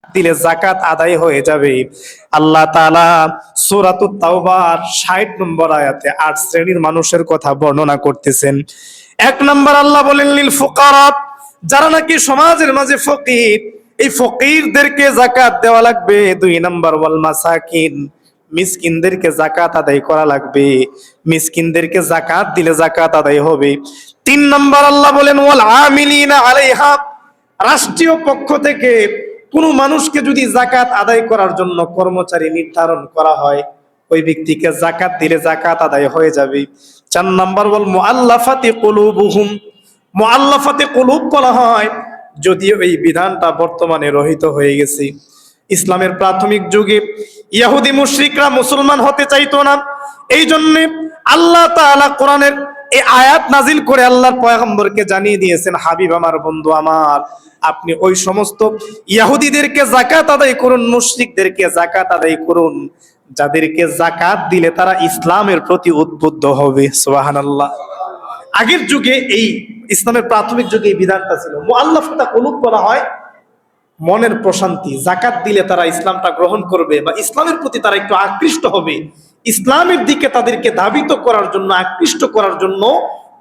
দিলে যাকাত আদায় হয়ে যাবে। আল্লাহ তাআলা সূরাতুত তাওবার ৬০ নম্বর আয়াতে ৮ শ্রেণীর মানুষের কথা বর্ণনা করতেছেন। ১ নম্বর আল্লাহ বলেন লিল ফুকারা, যারা নাকি সমাজের মাঝে ফকির, এই ফকিরদেরকে যাকাত দেওয়া লাগবে। ২ নম্বর ওয়াল মাসাকিন, মিসকিনদেরকে যাকাত আদায় করা লাগবে। মিসকিনদেরকে যাকাত দিলে যাকাত আদায় হবে। ৩ নম্বর আল্লাহ বলেন ওয়াল আমিলিনা আলাইহা, রাষ্ট্রীয় পক্ষ থেকে কোনো মানুষকে যদি যাকাত আদায় করার জন্য কর্মচারী নির্ধারণ করা হয়, ওই ব্যক্তিকে যাকাত দিলে যাকাত আদায় হয়ে যাবে। ৪ নম্বর ওয়াল মুআল্লাফাতি কুলুবুহুম, মুআল্লাফাতি কুলুব বলা হয়, যদিও এই বিধানটা বর্তমানে রহিত হয়ে গেছে। ইসলামের প্রাথমিক যুগে ইহুদি মুশরিকরা মুসলমান হতে চাইতো না, এই জন্য আল্লাহ তাআলা কোরআনের এই আয়াত নাজিল করে আল্লাহর পয়গম্বরকে জানিয়ে দিয়েছেন, হাবিব আমার, বন্ধু আমার, আপনি ওই সমস্ত ইহুদিদেরকে যাকাত আদায় করুন, মুশরিকদেরকে যাকাত আদায় করুন, যাদেরকে যাকাত দিলে তারা ইসলামের প্রতি উদ্বুদ্ধ হবে। সুবহানাল্লাহ। আগের যুগে এই ইসলামের প্রাথমিক যুগে এই বিধানটা ছিল। মুআল্লাফাতা কুলুব বলা হয় মনের প্রশান্তি, যাকাত দিলে তারা ইসলামটা গ্রহণ করবে বা ইসলামের প্রতি তারা একটু আকৃষ্ট হবে, ইসলামের দিকে তাদেরকে ধাবিত করার জন্য, আকৃষ্ট করার জন্য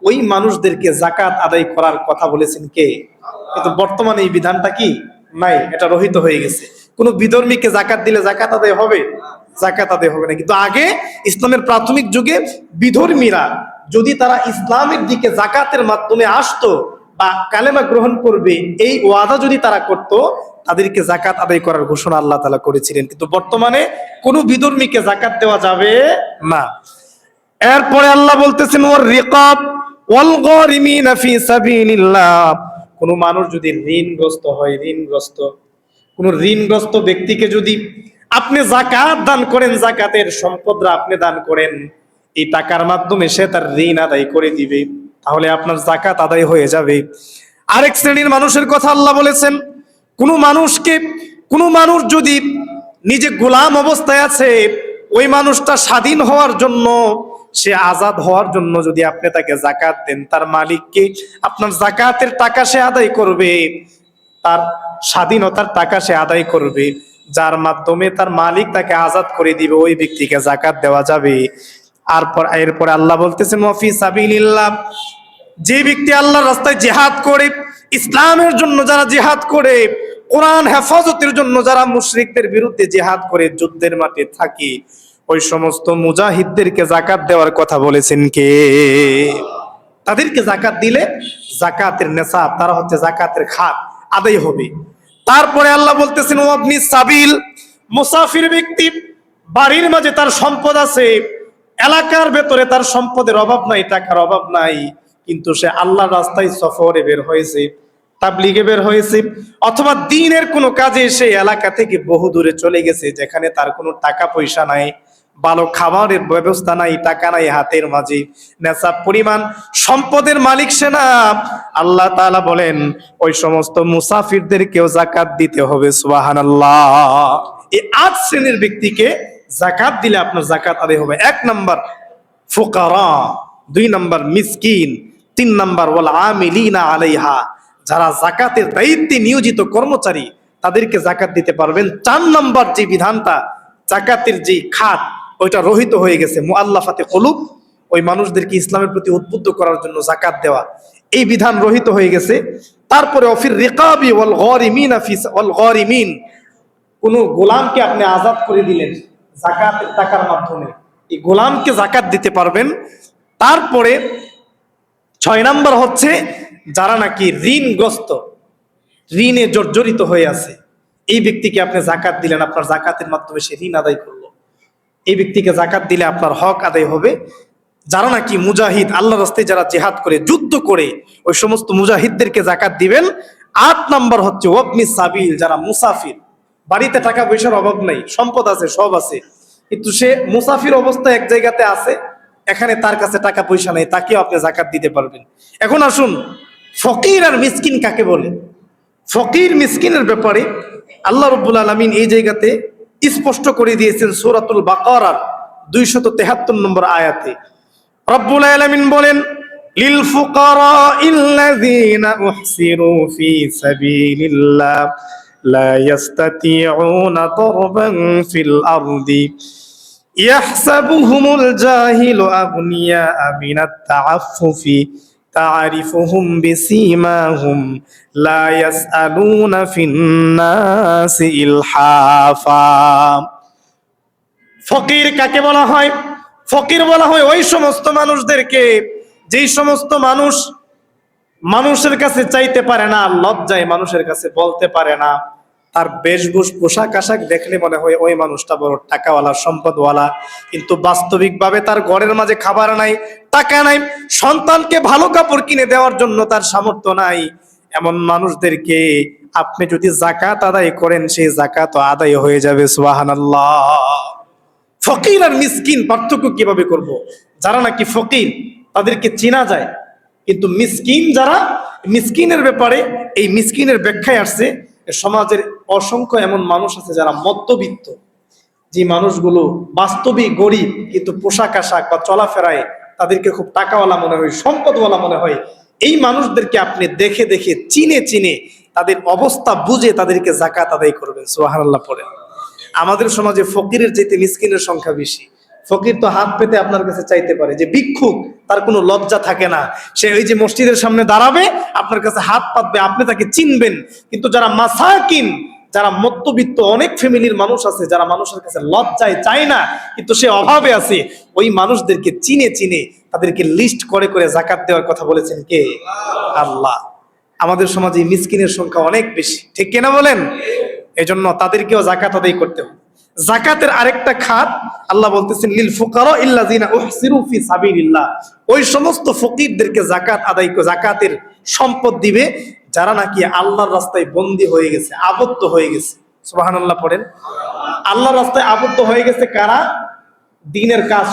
ওই মানুষদেরকে যাকাত আদায় করার কথা বলেছেন কে? কিন্তু বর্তমানে এই বিধানটা কি নাই, এটা রহিত হয়ে গেছে। কোন বিধর্মীকে যাকাত দিলে যাকাত আদায় হবে? যাকাত আদায় হবে না। কিন্তু আগে ইসলামের প্রাথমিক যুগে বিধর্মীরা যদি তারা ইসলামের দিকে যাকাতের মাধ্যমে আসতো বা কালেমা গ্রহণ করবে, এই ওয়াদা যদি তারা করত, তাদেরকে যাকাত আদায় করার ঘোষণা আল্লাহ তাআলা করেছিলেন। কিন্তু বর্তমানে কোনো বিধর্মীকে যাকাত দেওয়া যাবে না। এরপরে আল্লাহ বলতেছেন ওয়ার রিকাব ওয়াল গারিমিনা ফি সাবিলিল্লাহ, কোন মানুষ যদি ঋণগ্রস্ত হয়, কোন ঋণগ্রস্ত ব্যক্তিকে যদি আপনি যাকাত দান করেন, যাকাতের সম্পদরা আপনি দান করেন, এই টাকার মাধ্যমে সে তার ঋণ আদায় করে দিবে, তাহলে আপনার যাকাত আদায় হয়ে যাবে। আরেক শ্রেণীর মানুষের কথা আল্লাহ বলেছেন, কোন মানুষ যদি নিজে গোলাম অবস্থায় আছে, ওই মানুষটা স্বাধীন হওয়ার জন্য, সে আজাদ হওয়ার জন্য যদি আপনি তাকে যাকাত দেন, তার মালিককে আপনার যাকাতের টাকা সে আদায় করবে, তার স্বাধীনতার টাকা সে আদায় করবে, যার মাধ্যমে তার মালিক তাকে আজাদ করে দিবে, ওই ব্যক্তিকে যাকাত দেওয়া যাবে। এরপরে আল্লাহ বলতেছেন ওয়াফি সাবিলিল্লাহ, যে ব্যক্তি আল্লাহর রাস্তায় জিহাদ করে, ইসলামের জন্য যারা জিহাদ করে, কোরআন হেফাজতের জন্য যারা মুশরিকদের বিরুদ্ধে জিহাদ করে যুদ্ধের মাঠে থাকে, ওই সমস্ত মুজাহিদদেরকে যাকাত দেওয়ার কথা বলেছেন কে? তাদেরকে যাকাত দিলে যাকাতের নেসাব, তারা হচ্ছে যাকাতের খাত, আদায় হবে। তারপরে আল্লাহ বলতেছেন ওয়াবনি সাবিল, মুসাফির ব্যক্তি, বাড়ির মাঝে তার সম্পদ আছে, এলাকার ভেতরে তার সম্পদের অভাব নাই, টাকার অভাব নাই, কিন্তু সে আল্লাহর রাস্তায় সফরে বের হয়েছে, তাবলিগে বের হয়েছে, অথবা দ্বীনের কোনো কাজে সে এলাকা থেকে বহু দূরে চলে গেছে, যেখানে তার কোনো টাকা পয়সা নাই, ভালো খাবারের ব্যবস্থা নাই, টাকা নাই হাতের মাঝে, নেশাব পরিমাণ সম্পদের মালিক সে না, আল্লাহ তাআলা বলেন ওই সমস্ত মুসাফিরদেরকেও যাকাত দিতে হবে। সুবহানাল্লাহ। এই ৮ শ্রেণীর ব্যক্তিকে যাকাত দিলে আপনার যাকাত আদায় হবে। ১ নাম্বার ফুকারা, ২ নাম্বার মিসকিন, ৩ নাম্বার ওয়াল আমিলিনা আলাইহা, যারা যাকাতের দায়িত্বে নিয়োজিত কর্মচারী, তাদেরকে যাকাত দিতে পারবেন। ৪ নাম্বার যে বিধানটা, যাকাতের যে খাত, ওইটা রহিত হয়ে গেছে, মুআল্লাফাতে কুলুব, ওই মানুষদেরকে ইসলামের প্রতি উদ্বুদ্ধ করার জন্য যাকাত দেওয়া, এই বিধান রহিত হয়ে গেছে। তারপরে অফির রিকাবি ওয়াল গারিমিনা ফি ওয়াল গারিমিন, কোন গোলামকে আপনি আজাদ করে দিলেন যাকাতের টাকার মাধ্যমে, এই গোলামকে যাকাত দিতে পারবেন। তারপরে ৬ নাম্বার হচ্ছে যারা নাকি ঋণগ্রস্ত, ঋণে জর্জরিত হয়ে আছে, এই ব্যক্তিকে আপনি যাকাত দিলেন, আপনার যাকাতের মাধ্যমে সে ঋণ আদায় করলো, এই ব্যক্তিকে যাকাত দিলে আপনার হক আদায় হবে। যারা নাকি মুজাহিদ, আল্লাহর রাস্তায় যারা জিহাদ করে, যুদ্ধ করে, ওই সমস্ত মুজাহিদদেরকে যাকাত দিবেন। ৮ নাম্বার হচ্ছে ওয়াবনি সাবিল, যারা মুসাফির, বাড়িতে টাকা পয়সার অভাব নাই, সম্পদ আছে, সব আছে, কিন্তু সে মুসাফির অবস্থায় এক জায়গাতে আছে, এখানে তার কাছে টাকা পয়সা নেই, তাকেও আপনি যাকাত দিতে পারবেন। এখন আসুন, ফকির আর মিসকিন কাকে বলে? ফকির মিসকিনের ব্যাপারে আল্লাহ রাব্বুল আলামিন এই জায়গাতে স্পষ্ট করে দিয়েছেন সূরাতুল বাকারার 273 নম্বর আয়াতে। রব্বুল আলামিন বলেন লিল ফুকারাইল্লাযীনা উহসিরু ফি সাবিলিল্লাহ لا يستطيعون ضربا في الأرض يحسبهم الجاهل أغنياء من التعفف تعرفهم بسيماهم لا يسألون في الناس إلحافا ফকির কাকে বলা হয়? ফকির বলা হয় ওই সমস্ত মানুষদেরকে যেই সমস্ত মানুষ মানুষের কাছে চাইতে পারে না, লজ্জায় মানুষের কাছে বলতে পারে না। তার বেশভূষ পোশাক আশাক দেখলে মনে হয় ওই মানুষটা বড় টাকাওয়ালা, সম্পদওয়ালা, কিন্তু বাস্তবিকভাবে তার ঘরের মাঝে খাবার নাই, টাকা নাই, সন্তানকে ভালো কাপড় কিনে দেওয়ার জন্য তার সামর্থ্য নাই। এমন মানুষদেরকে আপনি যদি যাকাত আদায় করেন, সেই যাকাত আদায় হয়ে যাবে। সুবহানাল্লাহ। ফকির আর মিসকিন পার্থক্য কিভাবে করব? যারা নাকি ফকির তাদেরকে চেনা যায়, কিন্তু মিসকিন যারা, মিসকিনের ব্যাপারে এই মিসকিনের ব্যাখ্যায় আসছে সমাজের অসংখ্য এমন মানুষ আছে যারা মধ্যবিত্ত, যে মানুষগুলো বাস্তবিক গরিব, কিন্তু পোশাক আশাক বা চলাফেরায় তাদেরকে খুব টাকাওয়ালা মনে হয়, সম্পদওয়ালা মনে হয়। এই মানুষদেরকে আপনি দেখে দেখে চিনে চিনে তাদের অবস্থা বুঝে তাদেরকে যাকাত আদায় করবেন। সুবহানাল্লাহ পড়েন। আমাদের সমাজে ফকিরের চাইতে মিসকিনের সংখ্যা বেশি। ফকির তো হাত পেতে আপনার কাছে চাইতে পারে, যে ভিক্ষুক তার কোনো লজ্জা থাকে না, সে ওই যে মসজিদের সামনে দাঁড়াবে, আপনার কাছে হাত পাতবে, আপনি তাকে চিনবেন। কিন্তু যারা মাসাকিন, যারা মধ্যবিত্ত, অনেক ফ্যামিলির মানুষ আছে যারা মানুষের কাছে লজ্জায় চায় না, কিন্তু সে অভাবে আছে, ওই মানুষদেরকে চিনে চিনে তাদেরকে লিস্ট করে করে যাকাত দেওয়ার কথা বলেছেন কে? আল্লাহ। আমাদের সমাজে মিসকিনের সংখ্যা অনেক বেশি, ঠিক কিনা বলেন? এজন্য তাদেরকেও যাকাত আদায় করতে হবে। যাকাতের আরেকটা খাত আল্লাহ বলতেছেন লিল ফুকারা ইল্লাযিনা উহসিরু ফি সাবিলিল্লাহ, ওই সমস্ত ফকিরদেরকে যাকাত আদায়, যাকাতের সম্পদ দিবে যারা নাকি আল্লাহর রাস্তায় বন্দী হয়ে গেছে, আবদ্ধ হয়ে গেছে। সুবহানাল্লাহ পড়েন। আল্লাহর রাস্তায় আবদ্ধ হয়ে গেছে কারা? দ্বীনের কাজ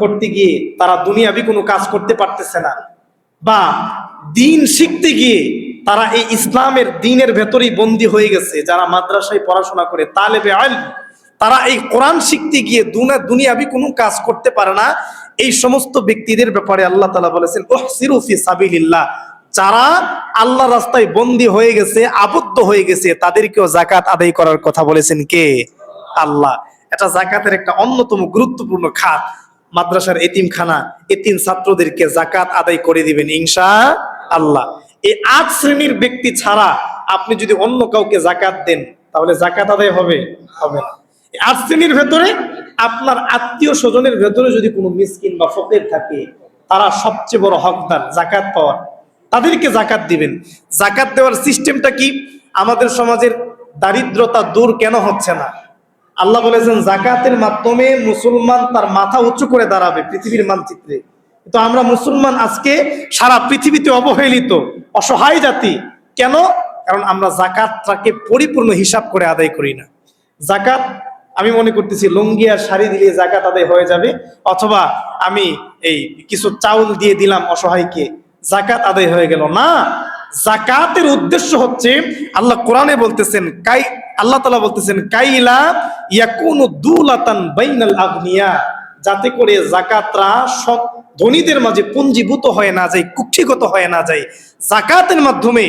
করতে গিয়ে তারা দুনিয়াবি কোনো কাজ করতে পারতেছে না, বা দ্বীন শিখতে গিয়ে তারা এই ইসলামের দ্বীনের ভেতরেই বন্দী হয়ে গেছে। যারা মাদ্রাসায় পড়াশোনা করে, তালেবে ইলম, তারা এই কোরআন শিখতে গিয়ে দুনিয়াবি কোনো কাজ করতে পারে না। এই সমস্ত ব্যক্তিদের ব্যাপারে আল্লাহ তাআলা বলেছেন উহসিরু ফি সাবিলিল্লাহ, যারা আল্লাহর রাস্তায় বন্দী হয়ে গেছে, আবদ্ধ হয়ে গেছে, তাদেরকেও যাকাত আদায় করার কথা বলেছেন কে? আল্লাহ। এটা যাকাতের একটা অন্যতম গুরুত্বপূর্ণ খাত। মাদ্রাসার এতিমখানা, এতিম ছাত্রদেরকে যাকাত আদায় করে দিবেন ইনশাআল্লাহ। এই ৮ শ্রেণীর ব্যক্তি ছাড়া আপনি যদি অন্য কাউকে যাকাত দেন, তাহলে যাকাত আদায় হবে হবে না। এই ৮ শ্রেণীর ভেতরে আপনার আত্মীয় স্বজনের ভেতরে যদি কোনো মিসকিন বা ফকির থাকে, তারা সবচেয়ে বড় হকদার যাকাত পাওয়ার, তাদেরকে যাকাত দিবেন। যাকাত দেওয়ার সিস্টেমটা কি? আমাদের সমাজের দারিদ্রতা দূর কেন হচ্ছে না? আল্লাহ বলেছেন যাকাতের মাধ্যমে মুসলমান তার মাথা উঁচু করে দাঁড়াবে পৃথিবীর মানচিত্রে। তো আমরা মুসলমান আজকে সারা পৃথিবীতে অবহেলিত, অসহায় জাতি। কেন? কারণ আমরা যাকাতটাকে পরিপূর্ণ হিসাব করে আদায় করি না। যাকাত আমি মনে করতেছি লুঙ্গি আর শাড়ি দিলে যাকাত আদায় হয়ে যাবে, অথবা আমি এই কিছু চাউল দিয়ে দিলাম অসহায়কে, যাকাত আদায় হয়ে গেল না। যাকাতের উদ্দেশ্য হচ্ছে, আল্লাহ কোরআনে বলতেছেন, আল্লাহ তাআলা বলতেছেন কাইলা ইয়াকুনু দুলাতান বাইনাল আগনিয়া, যাতে করে যাকাতরা সব ধনীদের মাঝে পুঞ্জীভূত হয়ে না যায়, কুক্ষিগত হয়ে না যায়। যাকাতের মাধ্যমে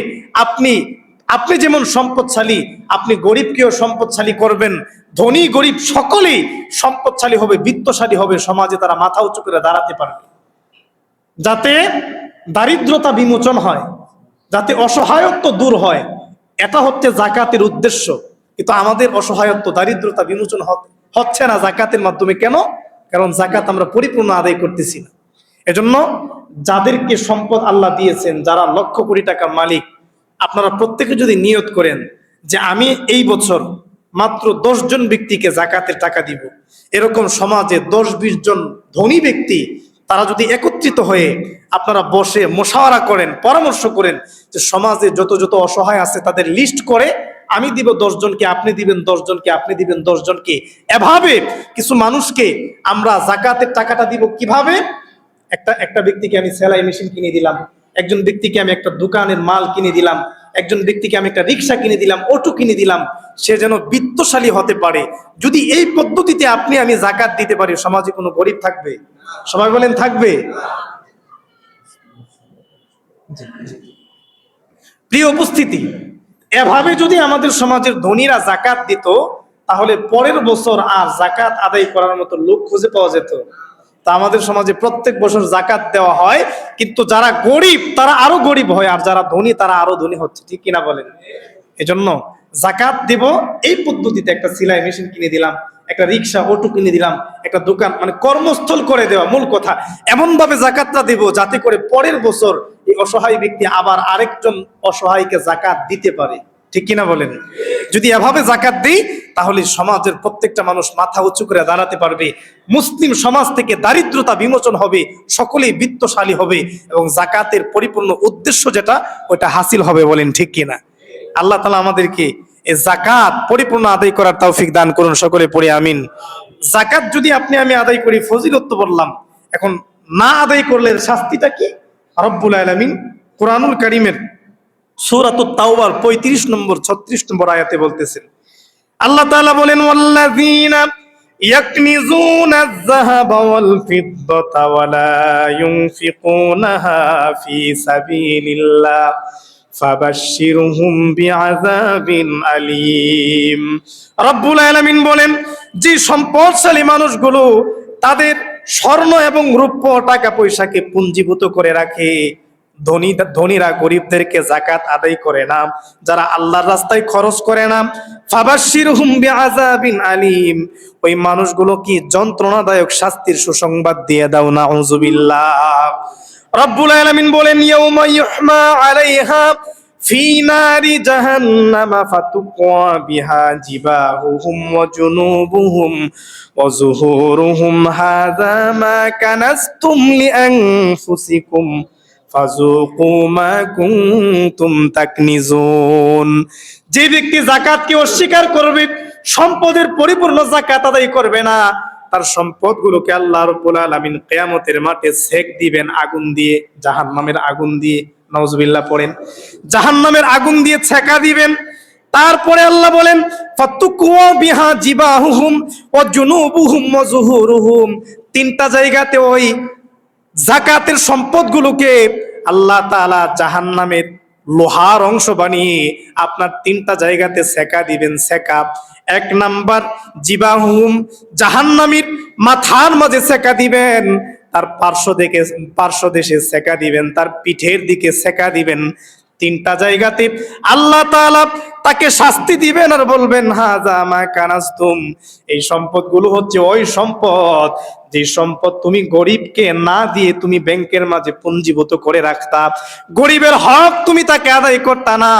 আপনি যেমন সম্পদশালী, আপনি গরিবকেও সম্পদশালী করবেন। ধনী গরিব সকলেই সম্পদশালী হবে, বিত্তশালী হবে, সমাজে তারা মাথা উঁচু করে দাঁড়াতে পারবে। যাতে দারিদ্রতা বিমোচন হয়, যাতে অসহায়ত্ব দূর হয়, এটা হচ্ছে যাকাতের উদ্দেশ্য। কিন্তু আমাদের অসহায়ত্ব, দারিদ্রতা বিমোচন হচ্ছে না যাকাতের মাধ্যমে। কেন? কারণ যাকাত আমরা পরিপূর্ণ আদায় করতেছি না। এজন্য যাদেরকে সম্পদ আল্লাহ দিয়েছেন, যারা লক্ষ কোটি টাকা মালিক, আপনারা প্রত্যেকে যদি নিয়ত করেন যে আমি এই বছর মাত্র 10 জন ব্যক্তিকে যাকাতের টাকা দিব, এরকম সমাজে 10-20 জন ধনী ব্যক্তি তারা যদি একত্রিত হয়ে আপনারা বসে মোশাওয়ারা করেন, পরামর্শ করেন যে সমাজে যত যত অসহায় আছে তাদের লিস্ট করে আমি দিব 10 জনকে, আপনি দিবেন 10 জনকে, আপনি দিবেন 10 জনকে, এভাবে কিছু মানুষকে আমরা যাকাতের টাকাটা দিব। কিভাবে? একটা ব্যক্তিকে আমি সেলাই মেশিন কিনে দিলাম, একজন ব্যক্তিকে আমি একটা দোকানের মাল কিনে দিলাম, একজন ব্যক্তিকে আমি একটা রিক্সা কিনে দিলাম, অটো কিনে দিলাম, সে যেন বিত্তশালী হতে পারে। যদি এই পদ্ধতিতে আপনি আমি যাকাত দিতে পারি, সমাজে কোনো গরিব থাকবে? সবাই বলেন থাকবে? প্রিয় উপস্থিতি, এভাবে যদি আমাদের সমাজের ধনীরা জাকাত দিত, তাহলে পরের বছর আর জাকাত আদায় করার মতো লোক খুঁজে পাওয়া যেত। তা আমাদের সমাজে প্রত্যেক বছর জাকাত দেওয়া হয়, কিন্তু যারা গরিব তারা আরো গরিব হয়, আর যারা ধনী তারা আরো ধনী হচ্ছে। ঠিক কিনা বলেন? এজন্য জাকাত দেব এই পদ্ধতিতে, একটা সেলাই মেশিন কিনে দিলাম, একটা রিক্সা অটো কিনে দিলাম, একটা দোকান, মানে কর্মস্থল করে দেওয়া মূল কথা। এমন ভাবে জাকাতটা দেব যাতে করে পরের বছর এই অসহায় ব্যক্তি আবার আরেকজন অসহায়কে জাকাত দিতে পারে। ঠিক কিনা বলেন? যদি এভাবে জাকাত দেই, তাহলে সমাজের প্রত্যেকটা মানুষ মাথা উঁচু করে দাঁড়াতে পারবে, মুসলিম সমাজ থেকে দারিদ্রতা বিমোচন হবে, সকলেই বিত্তশালী হবে, এবং জাকাতের পরিপূর্ণ উদ্দেশ্য যেটা ওটা হাসিল হবে। বলেন ঠিক কিনা? আল্লাহ তাআলা আমাদেরকে এই জাকাত পরিপূর্ণ আদায় করার তৌফিক দান করুন। সকলে পড়ে আমিন। জাকাত যদি আপনি আমি আদায় করি, ফজিলত তো বললাম, এখন না আদায় করলে শাস্তিটা কি? রব্বুল আলামিন কোরআনুল কারীমের সূরাতুত তাওবার 35 নম্বর 36 নম্বর আয়াতে বলতেছেন, আল্লাহ তাআলা বলেন, ওয়াল্লাযীনা ইয়াকনিজুনা আয-যাহাবা ওয়াল ফিদ্দাতা ওয়ালা ইউনফিকুনাহা ফি সাবিলিল্লাহ ফাবাশশিরহুম বিআযাবিন আলীম। রব্বুল আলামিন বলেন, যে সম্পদশালী মানুষগুলো তাদের স্বর্ণ এবং রৌপ্য টাকা পয়সাকে পুঞ্জীভূত করে রাখে, ধনীরা গরিবদেরকে জাকাত আদায় করে না, যারা আল্লাহর রাস্তায় খরচ করে না, ফাবাশশিরহুম বিআযাবিন আলীম, ওই মানুষগুলো কি যন্ত্রণাদায়ক শাস্তির সুসংবাদ দিয়ে দাও। নাউযুবিল্লাহ। রব্বুল আলামিন বলেন, ইয়াউমা ইউহমা আলাইহা ফি নারি জাহান্নামা ফাতুকা বিহা জিবাহুহুম ওয়া জুনুবুহুম ওয়া যুহুরুহুম হাযা মা কানাসতুম লিআনফুসিকুম ফাযুকু মা কুনতুম তাকনিজুন। যে ব্যক্তি জাকাতকে অস্বীকার করবে, সম্পদের পরিপূর্ণ জাকাত আদায় করবে না, তার সম্পদগুলোকে আল্লাহ রাব্বুল আলামিন কিয়ামতের মাঠে সেক দিবেন আগুন দিয়ে, জাহান্নামের আগুন দিয়ে। নাউজুবিল্লাহ পড়েন। জাহান্নামের আগুন দিয়ে ছেকা দিবেন। তারপরে আল্লাহ বলেন, ফাতুকুয়া বিহা জিবাহুহুম ওয়া জুনুবুহুম ওয়া যুহুরুহুম, তিনটা জায়গাতে ওই জাকাতের সম্পদগুলোকে আল্লাহ তাআলা জাহান্নামের লোহার অংশ বানিয়ে আপনার তিনটা জায়গাতে সেকা দিবেন। সেকা, এক নাম্বার জিবাহুম, জাহান্নামীর মাথার মাঝে সেকা দিবেন, তার পার্শ্বদেশে সেকা দিবেন, তার পিঠের দিকে সেকা দিবেন। তিনটা জায়গাতে আল্লাহ তাআলা তাকে শাস্তি দিবেন আর বলবেন, হাযা মা কানাসতুম, এই সম্পদগুলো হচ্ছে ওই সম্পদ যে সম্পদ তুমি গরিবকে না দিয়ে তুমি ব্যাংকের মাঝে পুঞ্জীভূত করে রাখতা, গরিবের হক তুমি তাকে আদায় করতা না।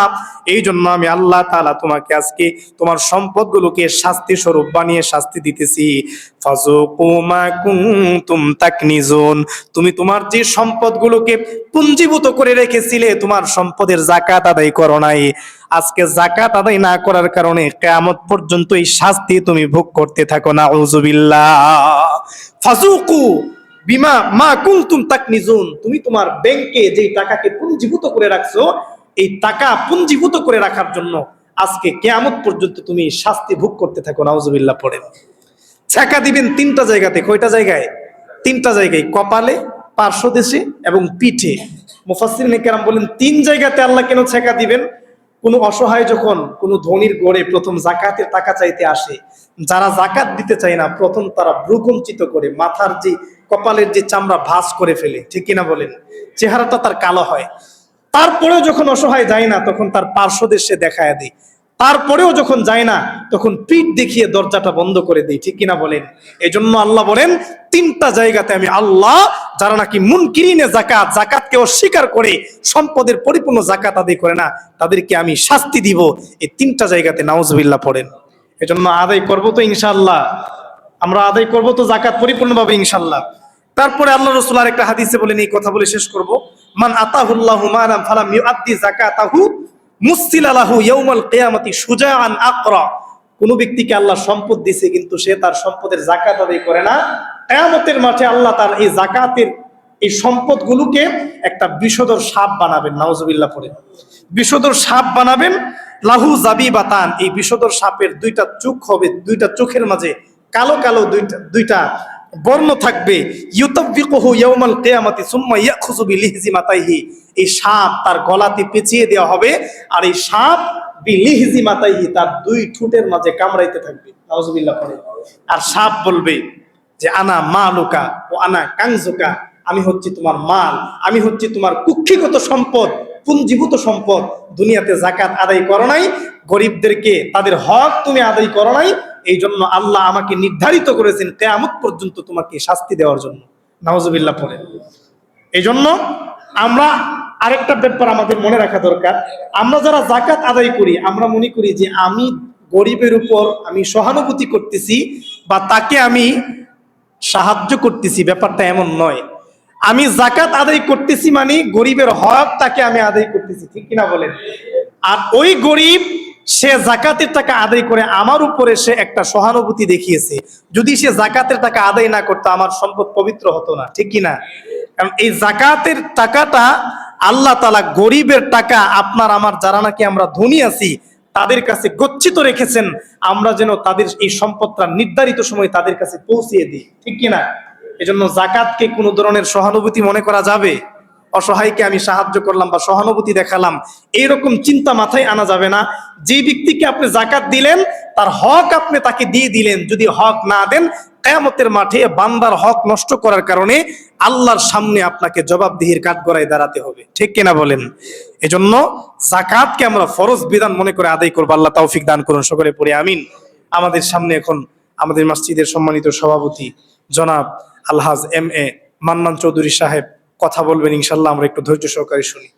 এই জন্য আমি আল্লাহ তাআলা তোমাকে আজকে তোমার সম্পদগুলোকে শাস্তি স্বরূপ বানিয়ে শাস্তি দিতেছি। ফাযুকু মা কুনতুম তাকনিজুন, তুমি তোমার যে সম্পদগুলোকে পুঞ্জীভূত করে রেখেছিলে, তোমার সম্পদের জাকাত আদায় করো নাই, আজকে জাকাত আদায় না করার কারণে কিয়ামত পর্যন্ত এই শাস্তি তুমি ভোগ করতে থাকো। নাউযুবিল্লাহ। ফাযুকু বিমা মা কুনতুম তাকনিজুন, তুমি তোমার ব্যাংকে যে টাকাকে পুঞ্জীভূত করে রাখছো, এই টাকা পুঞ্জীভূত করে রাখার জন্য আজকে কিয়ামত পর্যন্ত তুমি শাস্তি ভোগ করতে থাকো। নাউযুবিল্লাহ পড়েন। ছেকা দিবেন তিনটা জায়গাতে। কয়টা জায়গায়? তিনটা জায়গায়, কপালে, পার্শ্বদেশে এবং পিঠে। মুফাসসিরিনে কেরাম বলেন, তিন জায়গাতে আল্লাহ কেন ছেকা দিবেন? কোন অসহায় যখন কোন ধনীর গড়ে প্রথম জাকাতের টাকা চাইতে আসে, যারা জাকাত দিতে চায় না, প্রথম তারা ভ্রুকুঞ্চিত করে মাথার যে কপালের যে চামড়া ভাঁজ করে ফেলে। ঠিক কিনা বলেন? চেহারাটা তার কালো হয়। তারপরেও যখন অসহায় যায় না, তখন তার পার্শ্বদেশে দেখায় দেয়। তারপরেও যখন যায় না, তখন পিঠ দেখিয়ে দরজাটা বন্ধ করে দেয়। ঠিক কিনা বলেন? এই জন্য আল্লাহ বলেন, তিনটা জায়গাতে আমি আল্লাহ, যারা নাকি মুনকিরিনে জাকাত, জাকাতকে অস্বীকার করে সম্পদের পরিপূর্ণ জাকাত আদায় করে না, তাদেরকে আমি শাস্তি দিব। এই তিনটা জায়গাতে। নাউজুবিল্লাহ পড়েন। এজন্য আদায় করবো তো ইনশাআল্লাহ, আমরা আদায় করবো তো জাকাত পরিপূর্ণভাবে ইনশাআল্লাহ। তারপরে আল্লাহ রাসূল আরেকটা হাদিসে বলেন, এই কথা বলে শেষ করব, মান আতাহুল্লাহু মালাম ফালাম ইউআদ্দি যাকাতাহু মুসিলা লাহু ইয়াউমাল কিয়ামাতি শুজাআন আকরা, কোন ব্যক্তিকে আল্লাহ সম্পদ দিয়েছে কিন্তু সে তার সম্পদের জাকাত আদায় করে না, কিয়ামতের মাঠে আল্লাহ তার এই জাকাতের এই সম্পদগুলোকে একটা বিষধর সাপ বানাবেন। নাউজুবিল্লাহ পড়ে। বিষধর সাপ বানাবেন। লাহু জাবিবাতান, এই বিষধর সাপের দুইটা চোখ হবে, দুইটা চোখের মাঝে কালো কালো দুইটা বর্ণ থাকবে। ইউতাবিকুহু ইয়াউমাল কিয়ামাতি সুম্মা ইয়াখুযু বিলিহজিমাতাইহি, এই সাপ তার গলাতে পেঁচিয়ে দেওয়া হবে, আর এই সাপ বিলিহজি মাতাইহি, তার দুই ঠোঁটের মাঝে কামড়াইতে থাকবে, নাউজুবিল্লাহ পড়ে। আর সাপ বলবে যে আনা মালুকা ও আনা কানজুকা, আমি হচ্ছি তোমার মাল, আমি হচ্ছি তোমার কুক্ষিগত সম্পদ, পুঞ্জীভূত সম্পদ। দুনিয়াতে যাকাত আদায় করো নাই, গরিবদেরকে তাদের হক তুমি আদায় করো নাই, এই জন্য আল্লাহ আমাকে নির্ধারিত করেছেন কিয়ামত পর্যন্ত তোমাকে শাস্তি দেওয়ার জন্য, নাউজুবিল্লাহ পড়ে। এই জন্য আমরা আরেকটা ব্যাপার আমাদের মনে রাখা দরকার, আমরা যারা যাকাত আদায় করি আমরা মনে করি যে আমি গরিবের উপর আমি সহানুভূতি করতেছি বা তাকে আমি সাহায্য করতেছি, ব্যাপারটা এমন নয়। আমি যাকাত আদায় করতেছি মানে গরিবের হক তাকে আমি আদায় করতেছি, ঠিক কিনা বলেন? আর ওই গরিব সে যাকাতের টাকা আদায় করে আমার উপরে সে একটা সহানুভূতি দেখিয়েছে, যদি সে যাকাতের টাকা আদায় না করতো আমার সম্পদ পবিত্র হতো না, ঠিক কিনা? কারণ এই যাকাতের টাকাটা আল্লাহ তাআলা গরিবের টাকা আপনার আমার যারা নাকি আমরা ধনী আছি তাদের কাছে গচ্ছিত রেখেছেন, আমরা যেন তাদের এই সম্পদটা নির্ধারিত সময় তাদের কাছে পৌঁছিয়ে দিই, ঠিক কিনা? এজন্য যাকাতকে কোনো ধরনের সহানুভূতি মনে করা যাবে, অসহায়কে আমি সাহায্য করলাম বা সহানুভূতি দেখালাম, এইরকম চিন্তা মাথায় আনা যাবে না। যে ব্যক্তিকে আপনি যাকাত দিলেন তার হক আপনি তাকে দিয়ে দিলেন, যদি হক না দেন কিয়ামতের মাঠে বান্দার হক নষ্ট করার কারণে আল্লাহর সামনে আপনাকে জবাবদিহির কাঠগড়ায় দাঁড়াতে হবে, ঠিক কিনা বলেন? এজন্য যাকাতকে আমরা ফরজ বিধান মনে করে আদায় করবো। আল্লাহ তৌফিক দান করুন, সকলে পড়ে আমিন। আমাদের সামনে এখন আমাদের মসজিদের সম্মানিত সভাপতি জনাব আলহাজ এম এ মান্নান চৌধুরী সাহেব কথা বলবেন, ইনশাল্লাহ আমরা একটু ধৈর্য সহকারে শুনি।